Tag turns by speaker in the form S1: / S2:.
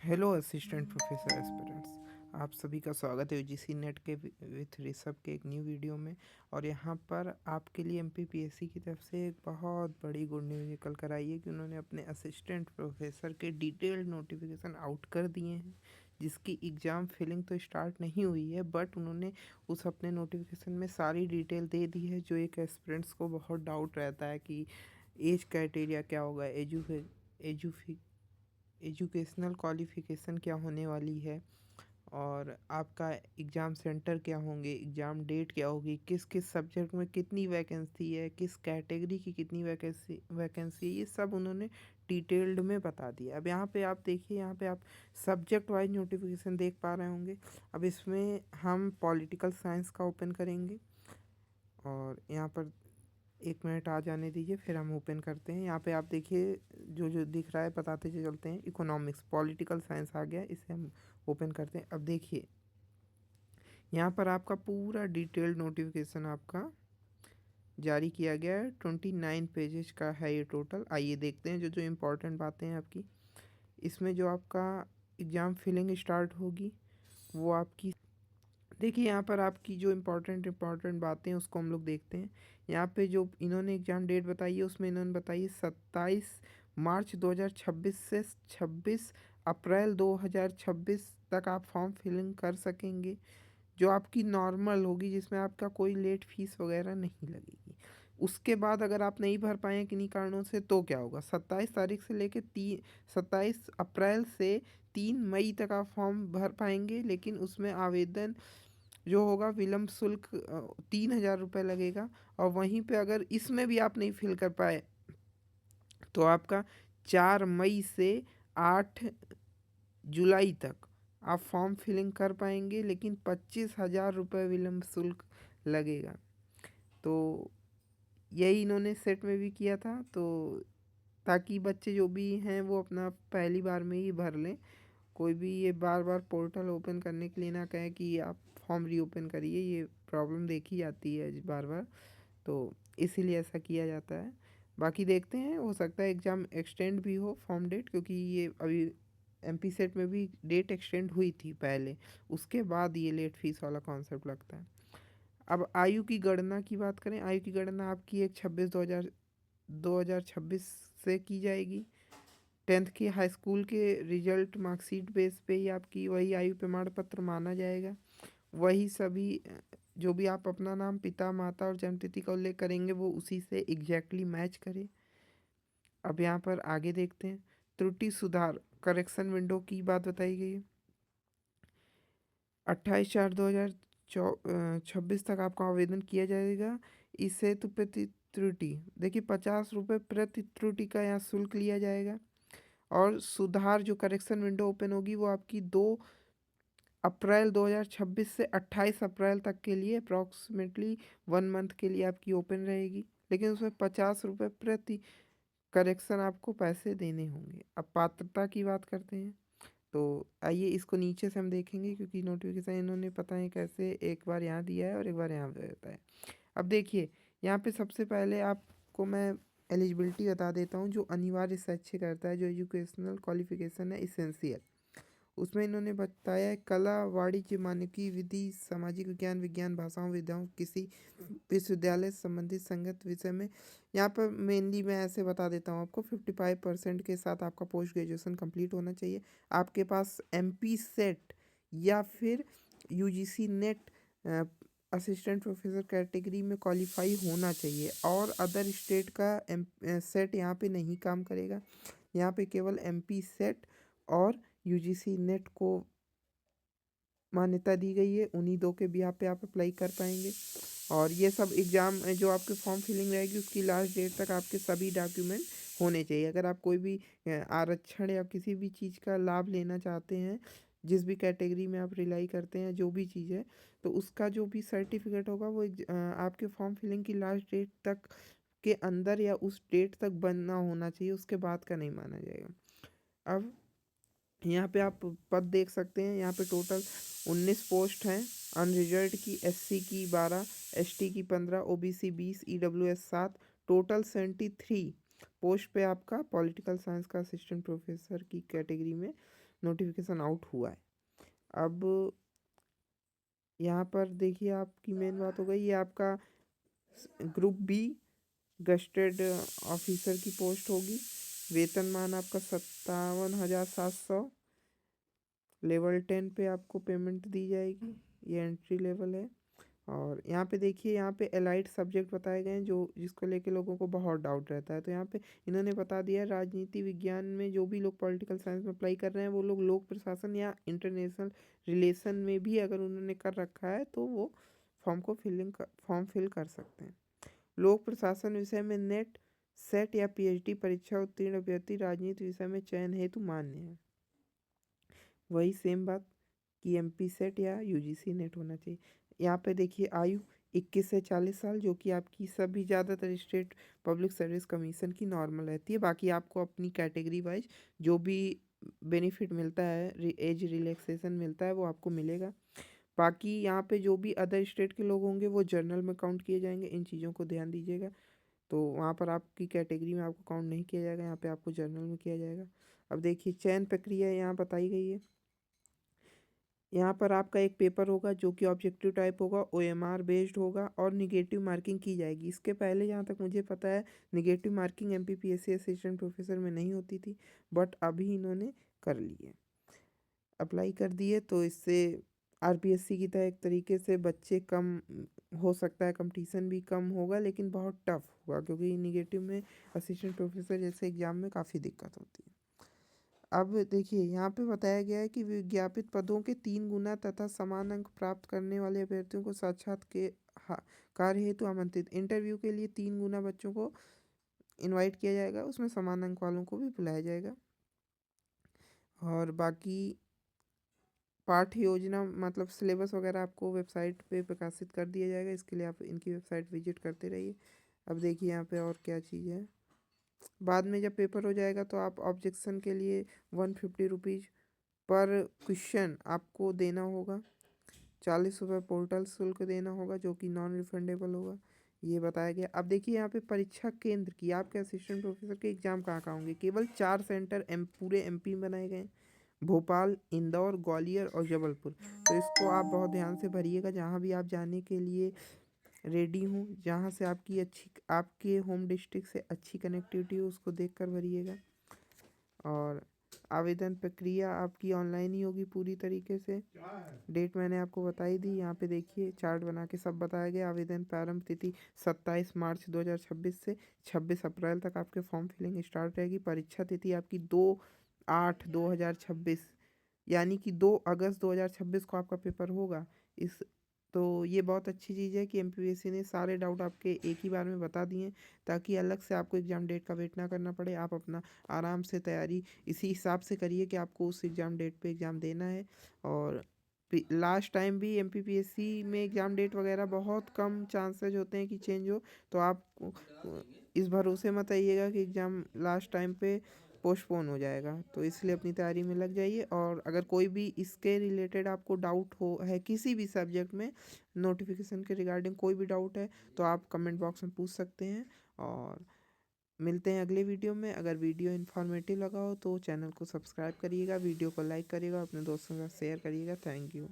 S1: Hello assistant professor aspirants. आप सभी का स्वागत है यूजीसी नेट के विथ ऋषभ के एक न्यू वीडियो में। और यहाँ पर आपके लिए एमपीपीएससी की तरफ से एक बहुत बड़ी गुड न्यूज़ निकल कर आई है कि उन्होंने अपने असिस्टेंट प्रोफेसर के डिटेल्ड नोटिफिकेशन आउट कर दिए हैं, जिसकी एग्ज़ाम फिलिंग तो स्टार्ट नहीं हुई है, बट उन्होंने उस अपने नोटिफिकेशन में सारी डिटेल दे दी है। जो एक एस्पिरेंट्स को बहुत डाउट रहता है कि एज क्राइटेरिया क्या होगा, एजुकेशनल क्वालिफ़िकेशन क्या होने वाली है, और आपका एग्ज़ाम सेंटर क्या होंगे, एग्ज़ाम डेट क्या होगी, किस किस सब्जेक्ट में कितनी वैकेंसी है, किस कैटेगरी की कितनी वैकेंसी है, ये सब उन्होंने डिटेल्ड में बता दिया। अब यहाँ पे आप देखिए, यहाँ पे आप सब्जेक्ट वाइज नोटिफिकेशन देख पा रहे होंगे। अब इसमें हम पॉलिटिकल साइंस का ओपन करेंगे और यहाँ पर 1 मिनट आ जाने दीजिए, फिर हम ओपन करते हैं। यहाँ पे आप देखिए, जो जो दिख रहा है बताते चलते हैं। इकोनॉमिक्स पॉलिटिकल साइंस आ गया, इसे हम ओपन करते हैं। अब देखिए, यहाँ पर आपका पूरा डिटेल्ड नोटिफिकेशन आपका जारी किया गया है। 29 पेजेस का है ये टोटल। आइए देखते हैं जो जो इम्पोर्टेंट बातें हैं आपकी। इसमें जो आपका एग्ज़ाम फिलिंग स्टार्ट होगी वो आपकी, देखिए यहाँ पर आपकी जो इम्पोर्टेंट बातें हैं उसको हम लोग देखते हैं। यहाँ पे जो इन्होंने एग्ज़ाम डेट बताई है उसमें इन्होंने बताई है 27 मार्च 2026 से 26 अप्रैल 2026 तक आप फॉर्म फिलिंग कर सकेंगे, जो आपकी नॉर्मल होगी, जिसमें आपका कोई लेट फीस वगैरह नहीं लगेगी। उसके बाद अगर आप नहीं भर पाए हैं किन्हीं कारणों से तो क्या होगा, 27 तारीख से लेकर 27 अप्रैल से 3 मई तक आप फॉर्म भर पाएंगे, लेकिन उसमें आवेदन जो होगा विलम्ब शुल्क 3,000 रुपये लगेगा। और वहीं पे अगर इसमें भी आप नहीं फिल कर पाए तो आपका 4 मई से 8 जुलाई तक आप फॉर्म फिलिंग कर पाएंगे, लेकिन 25,000 रुपये विलम्ब शुल्क लगेगा। तो यही इन्होंने सेट में भी किया था, तो ताकि बच्चे जो भी हैं वो अपना पहली बार में ही भर लें। कोई भी ये बार बार पोर्टल ओपन करने के लिए ना कहे कि आप फॉर्म रीओपन करिए, ये प्रॉब्लम देखी जाती है बार बार, तो इसीलिए ऐसा किया जाता है। बाकी देखते हैं, हो सकता है एग्ज़ाम एक्सटेंड भी हो फॉर्म डेट, क्योंकि ये अभी एमपी सेट में भी डेट एक्सटेंड हुई थी पहले, उसके बाद ये लेट फीस वाला कॉन्सेप्ट लगता है। अब आयु की गणना की बात करें, आयु की गणना आपकी 1 छब्बीस 2026 से की जाएगी। 10th के हाई स्कूल के रिजल्ट मार्कशीट बेस पे ही आपकी वही आयु प्रमाण पत्र माना जाएगा। वही सभी जो भी आप अपना नाम, पिता माता और जन्मतिथि का उल्लेख करेंगे वो उसी से एग्जैक्टली मैच करे। अब यहाँ पर आगे देखते हैं, त्रुटि सुधार करेक्शन विंडो की बात बताई गई है। 28/4/2026 तक आपका आवेदन किया जाएगा। इस हेतु प्रति त्रुटि देखिए 50 रुपये प्रति त्रुटि का यहाँ शुल्क लिया जाएगा। और सुधार जो करेक्शन विंडो ओपन होगी वो आपकी 2 अप्रैल 2026 से 28 अप्रैल तक के लिए अप्रॉक्सीमेटली 1 मंथ के लिए आपकी ओपन रहेगी, लेकिन उसमें 50 रुपये प्रति करेक्शन आपको पैसे देने होंगे। अब पात्रता की बात करते हैं, तो आइए इसको नीचे से हम देखेंगे, क्योंकि नोटिफिकेशन इन्होंने पता है कैसे एक बार यहाँ दिया है और एक बार यहाँ देता है। अब देखिए, यहाँ पे सबसे पहले आपको मैं एलिजिबिलिटी बता देता हूँ। जो अनिवार्य शैक्षिक करता है, जो एजुकेशनल क्वालिफिकेशन है इसेंशियल, उसमें इन्होंने बताया है कला, वाणिज्य, मानविकी, विधि, सामाजिक विज्ञान, विज्ञान, भाषाओं, विधाओं, किसी विश्वविद्यालय से संबंधित संगत विषय में। यहाँ पर मेनली मैं ऐसे बता देता हूँ आपको, 55% के साथ आपका पोस्ट ग्रेजुएशन कंप्लीट होना चाहिए। आपके पास एमपी सेट या फिर UGC net assistant professor category में क्वालिफाई होना चाहिए, और अदर स्टेट का सेट यहाँ पे नहीं काम करेगा। यहाँ पे केवल एमपी सेट और यूजीसी नेट को मान्यता दी गई है, उन्हीं दो के बिहाफ पे आप अप्लाई कर पाएंगे। और ये सब एग्ज़ाम जो आपके फॉर्म फिलिंग रहेगी उसकी लास्ट डेट तक आपके सभी डॉक्यूमेंट होने चाहिए। अगर आप कोई भी आरक्षण या किसी भी चीज़ का लाभ लेना चाहते हैं, जिस भी कैटेगरी में आप रिलाई करते हैं, जो भी चीज़ है, तो उसका जो भी सर्टिफिकेट होगा वो आपके फॉर्म फिलिंग की लास्ट डेट तक के अंदर या उस डेट तक बनना होना चाहिए, उसके बाद का नहीं माना जाएगा। अब यहाँ पे आप पद देख सकते हैं, यहाँ पे टोटल 19 पोस्ट हैं। अनरिजर्व्ड की एससी की 12, एसटी की 15, ओबीसी 20, ईडब्ल्यूएस 7, टोटल 73 पोस्ट पे आपका पॉलिटिकल साइंस का असिस्टेंट प्रोफेसर की कैटेगरी में नोटिफिकेशन आउट हुआ है। अब यहाँ पर देखिए आपकी मेन बात हो गई, ये आपका ग्रुप बी गस्टेड ऑफिसर की पोस्ट होगी। वेतनमान आपका 57,700। लेवल 10 पे आपको पेमेंट दी जाएगी, ये एंट्री लेवल है। और यहाँ पे देखिए, यहाँ पे एलाइड सब्जेक्ट बताए गए हैं जो जिसको लेके लोगों को बहुत डाउट रहता है। तो यहाँ पे इन्होंने बता दिया है, राजनीति विज्ञान में जो भी लोग पॉलिटिकल साइंस में अप्लाई कर रहे हैं वो लोग लोक प्रशासन या इंटरनेशनल रिलेशन में भी अगर उन्होंने कर रखा है तो वो फॉर्म फिल कर सकते हैं। लोक प्रशासन विषय में नेट सेट या पीएचडी परीक्षा उत्तीर्ण अभ्यर्थी राजनीति विषय में चयन हेतु मान्य है। वही सेम बात कि एमपी सेट या यूजीसी नेट होना चाहिए। यहाँ पे देखिए आयु 21 से 40 साल, जो कि आपकी सभी ज़्यादातर स्टेट पब्लिक सर्विस कमीशन की नॉर्मल रहती है। बाकी आपको अपनी कैटेगरी वाइज जो भी बेनिफिट मिलता है, एज रिलैक्सेशन मिलता है, वो आपको मिलेगा। बाकी यहाँ पे जो भी अदर स्टेट के लोग होंगे वो जर्नल में काउंट किए जाएंगे, इन चीज़ों को ध्यान दीजिएगा। तो वहाँ पर आपकी कैटेगरी में आपको काउंट नहीं किया जाएगा, यहाँ पे आपको जर्नल में किया जाएगा। अब देखिए चयन प्रक्रिया यहाँ बताई गई है। यहाँ पर आपका एक पेपर होगा जो कि ऑब्जेक्टिव टाइप होगा, ओएमआर बेस्ड होगा और निगेटिव मार्किंग की जाएगी। इसके पहले जहाँ तक मुझे पता है negative marking MPPSC assistant professor में नहीं होती थी, बट अभी इन्होंने कर ली है, अप्लाई कर दिए। तो इससे आरपीएससी की तरह एक तरीके से बच्चे कम हो सकता है, कंपटीशन भी कम होगा, लेकिन बहुत टफ होगा क्योंकि निगेटिव में असिस्टेंट प्रोफेसर जैसे एग्जाम में काफ़ी दिक्कत होती है। अब देखिए यहाँ पे बताया गया है कि विज्ञापित पदों के 3 गुना तथा समान अंक प्राप्त करने वाले अभ्यर्थियों को कार्य हेतु आमंत्रित। इंटरव्यू के लिए 3 गुना बच्चों को इनवाइट किया जाएगा, उसमें समान अंक वालों को भी बुलाया जाएगा। और बाकी पाठ्य योजना मतलब सिलेबस वगैरह आपको वेबसाइट पे प्रकाशित कर दिया जाएगा, इसके लिए आप इनकी वेबसाइट विजिट करते रहिए। अब देखिए यहाँ पे और क्या चीज़ है, बाद में जब पेपर हो जाएगा तो आप ऑब्जेक्शन के लिए 150 रुपीज़ पर क्वेश्चन आपको देना होगा। 40 रुपये पोर्टल शुल्क देना होगा जो कि नॉन रिफंडेबल होगा, ये बताया गया। अब देखिए यहाँ पे परीक्षा केंद्र की, आपके असिस्टेंट प्रोफेसर के एग्जाम कहाँ कहाँ होंगे। केवल 4 सेंटर पूरे एमपी में बनाए गए हैं, भोपाल, इंदौर, ग्वालियर और जबलपुर। तो इसको आप बहुत ध्यान से भरिएगा, जहाँ भी आप जाने के लिए रेडी हूँ, जहाँ से आपके होम डिस्ट्रिक्ट से अच्छी कनेक्टिविटी हो उसको देख कर भरिएगा। और आवेदन प्रक्रिया आपकी ऑनलाइन ही होगी पूरी तरीके से। डेट मैंने आपको बताई दी, यहाँ पे देखिए चार्ट बना के सब बताया गया। आवेदन प्रारंभ तिथि 27 मार्च 2026 से 26 अप्रैल तक आपके फॉर्म फिलिंग स्टार्ट रहेगी। परीक्षा तिथि आपकी 2/8/2026 यानी कि 2 अगस्त 2026 को आपका पेपर होगा। इस तो ये बहुत अच्छी चीज़ है कि एमपीएससी ने सारे डाउट आपके एक ही बार में बता दिए, ताकि अलग से आपको एग्ज़ाम डेट का वेट ना करना पड़े। आप अपना आराम से तैयारी इसी हिसाब से करिए कि आपको उस एग्ज़ाम डेट पे एग्ज़ाम देना है। और लास्ट टाइम भी एमपीपीएससी में एग्ज़ाम डेट वगैरह बहुत कम चांसेज होते हैं कि चेंज हो, तो आप इस भरोसे मत आइएगा कि एग्ज़ाम लास्ट टाइम पे पोस्टपोन हो जाएगा। तो इसलिए अपनी तैयारी में लग जाइए। और अगर कोई भी इसके रिलेटेड आपको डाउट हो है किसी भी सब्जेक्ट में, नोटिफिकेशन के रिगार्डिंग कोई भी डाउट है तो आप कमेंट बॉक्स में पूछ सकते हैं। और मिलते हैं अगले वीडियो में। अगर वीडियो इन्फॉर्मेटिव लगा हो तो चैनल को सब्सक्राइब करिएगा, वीडियो को लाइक करिएगा, अपने दोस्तों के साथ शेयर करिएगा। Thank you.